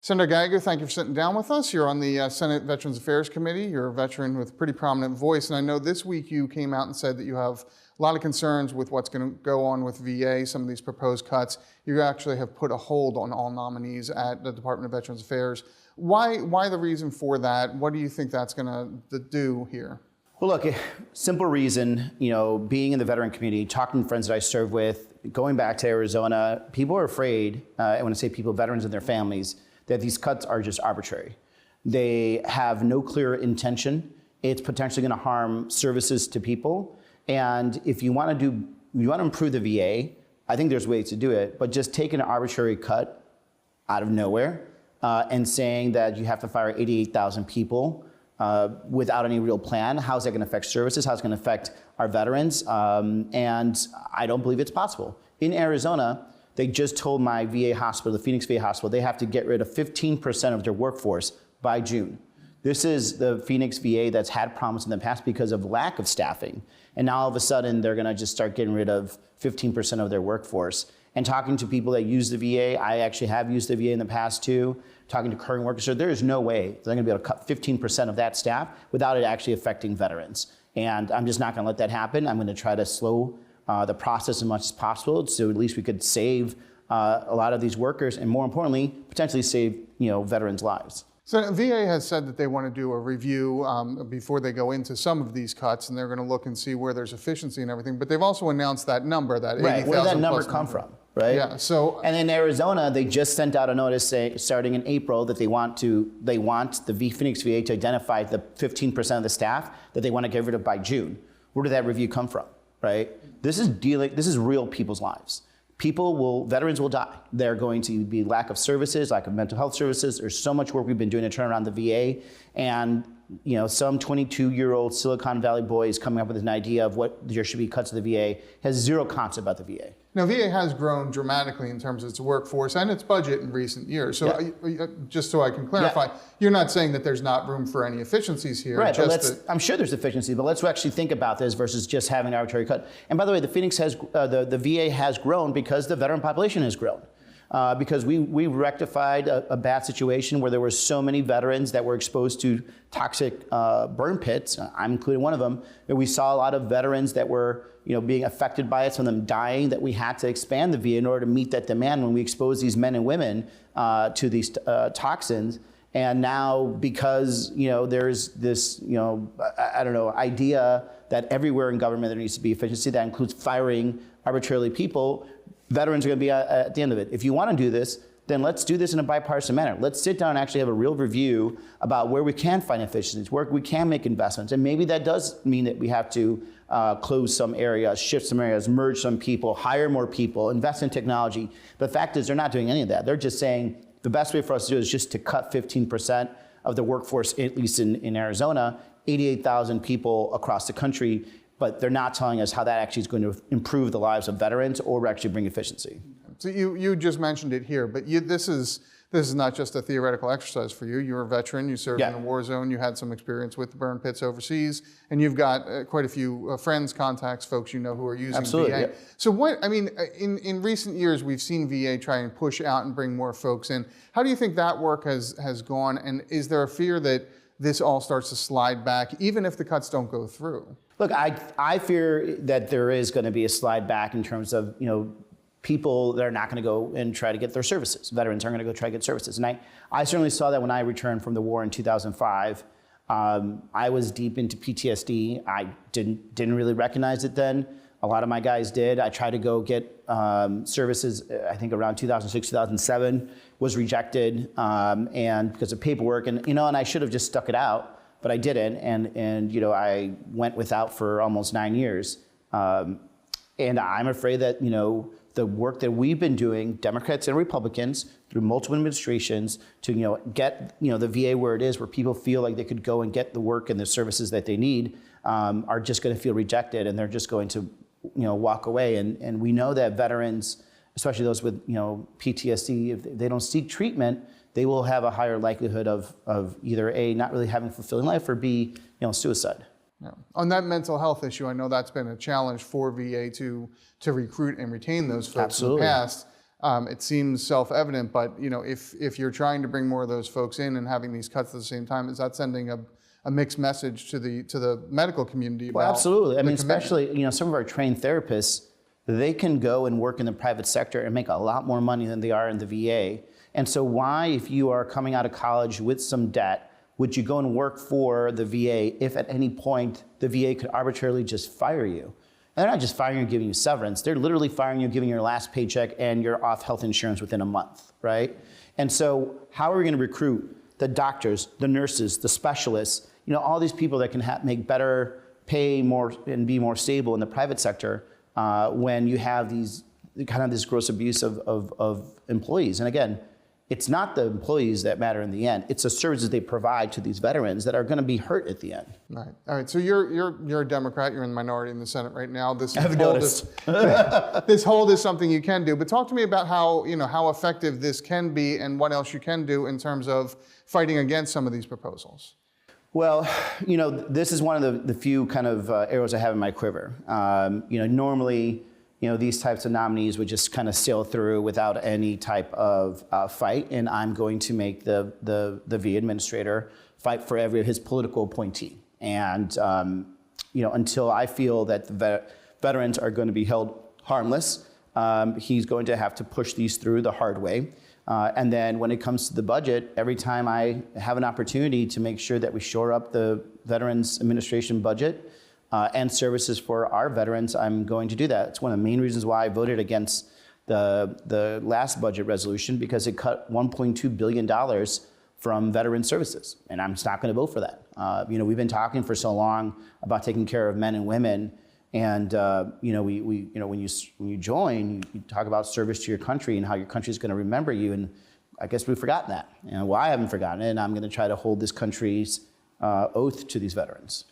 Senator Gallego, thank you for sitting down with us. You're on the Senate Veterans Affairs Committee. You're a veteran with a pretty prominent voice, and I know this week you came out and said that you have a lot of concerns with what's going to go on with VA, some of these proposed cuts. You actually have put a hold on all nominees at the Department of Veterans Affairs. Why the reason for that? What do you think that's going to do here? Well, look, simple reason, being in the veteran community, talking to friends that I serve with, going back to Arizona, people are afraid, and when I say people, veterans and their families, that these cuts are just arbitrary. They have no clear intention. It's potentially going to harm services to people. And if you want to improve the VA, I think there's ways to do it, but just taking an arbitrary cut out of nowhere and saying that you have to fire 88,000 people without any real plan, how's that going to affect services? How's it going to affect our veterans? And I don't believe it's possible. In Arizona, they just told my VA hospital, the Phoenix VA hospital, they have to get rid of 15% of their workforce by June. This is the Phoenix VA that's had problems in the past because of lack of staffing. And now all of a sudden, they're going to just start getting rid of 15% of their workforce. And talking to people that use the VA, I actually have used the VA in the past too, talking to current workers, so there is no way they're going to be able to cut 15% of that staff without it actually affecting veterans. And I'm just not going to let that happen. I'm going to try to slow the process as much as possible, so at least we could save a lot of these workers, and more importantly, potentially save veterans' lives. So VA has said that they want to do a review before they go into some of these cuts, and they're going to look and see where there's efficiency and everything. But they've also announced that number, that 80,000. Right. Where did that number come from? Right. Yeah. So. And in Arizona, they just sent out a notice saying, starting in April, that they want the Phoenix VA to identify the 15% of the staff that they want to get rid of by June. Where did that review come from? Right. This is real people's lives. Veterans will die. They're going to be lack of services, lack of mental health services. There's so much work we've been doing to turn around the VA. And some 22-year-old Silicon Valley boy is coming up with an idea of what there should be cuts to the VA, has zero concept about the VA. Now, VA has grown dramatically in terms of its workforce and its budget in recent years. So just so I can clarify, you're not saying that there's not room for any efficiencies here. Right, I'm sure there's efficiency, but let's actually think about this versus just having an arbitrary cut. And by the way, the VA has grown because the veteran population has grown. Because we rectified a bad situation where there were so many veterans that were exposed to toxic burn pits. I'm including one of them. And we saw a lot of veterans that were being affected by it, some of them dying, that we had to expand the VA in order to meet that demand when we exposed these men and women to these toxins. And now, because there's this idea that everywhere in government there needs to be efficiency, that includes firing arbitrarily people, veterans are going to be at the end of it. If you want to do this, then let's do this in a bipartisan manner. Let's sit down and actually have a real review about where we can find efficiencies, where we can make investments. And maybe that does mean that we have to close some areas, shift some areas, merge some people, hire more people, invest in technology. But the fact is they're not doing any of that. They're just saying the best way for us to do it is just to cut 15% of the workforce, at least in Arizona, 88,000 people across the country. But they're not telling us how that actually is going to improve the lives of veterans or actually bring efficiency. So you just mentioned it here, but this is not just a theoretical exercise for you. You're a veteran. You served in a war zone. You had some experience with the burn pits overseas, and you've got quite a few friends, contacts, folks who are using VA. Yeah. So in recent years, we've seen VA try and push out and bring more folks in. How do you think that work has gone? And is there a fear that this all starts to slide back, even if the cuts don't go through? Look, I fear that there is going to be a slide back in terms of, people that are not going to go and try to get their services. Veterans aren't going to go try to get services. And I certainly saw that when I returned from the war in 2005. I was deep into PTSD. I didn't really recognize it then. A lot of my guys did. I tried to go get services, I think around 2006, 2007, was rejected, and because of paperwork. And I should have just stuck it out. But I didn't, and I went without for almost 9 years. And I'm afraid that, the work that we've been doing, Democrats and Republicans, through multiple administrations, to get the VA where it is, where people feel like they could go and get the work and the services that they need, are just going to feel rejected, and they're just going to walk away. And we know that veterans, especially those with PTSD, if they don't seek treatment, they will have a higher likelihood of either A, not really having a fulfilling life, or B, suicide. Yeah. On that mental health issue, I know that's been a challenge for VA to recruit and retain those folks in the past. It seems self-evident, but if you're trying to bring more of those folks in and having these cuts at the same time, is that sending a mixed message to the medical community about? Well, absolutely. I mean, commitment? especially some of our trained therapists, they can go and work in the private sector and make a lot more money than they are in the VA. And so why, if you are coming out of college with some debt, would you go and work for the VA if at any point the VA could arbitrarily just fire you? And they're not just firing you and giving you severance. They're literally firing you, giving you your last paycheck, and you're off health insurance within a month, right? And so how are we going to recruit the doctors, the nurses, the specialists, all these people that can make better pay more and be more stable in the private sector when you have this gross abuse of employees? And again, it's not the employees that matter in the end. It's the services they provide to these veterans that are going to be hurt at the end. Right. All right. So you're a Democrat. You're in the minority in the Senate right now. I've noticed. This hold is something you can do. But talk to me about how effective this can be and what else you can do in terms of fighting against some of these proposals. Well, this is one of the few kind of arrows I have in my quiver. Normally, these types of nominees would just kind of sail through without any type of fight, and I'm going to make the VA administrator fight for every of his political appointee. And until I feel that the veterans are going to be held harmless, he's going to have to push these through the hard way. And then when it comes to the budget, every time I have an opportunity to make sure that we shore up the Veterans Administration budget and services for our veterans, I'm going to do that. It's one of the main reasons why I voted against the last budget resolution, because it cut $1.2 billion from veteran services, and I'm just not going to vote for that. We've been talking for so long about taking care of men and women, and when you join, you talk about service to your country and how your country is going to remember you, and I guess we've forgotten that. Well, I haven't forgotten it, and I'm going to try to hold this country's oath to these veterans.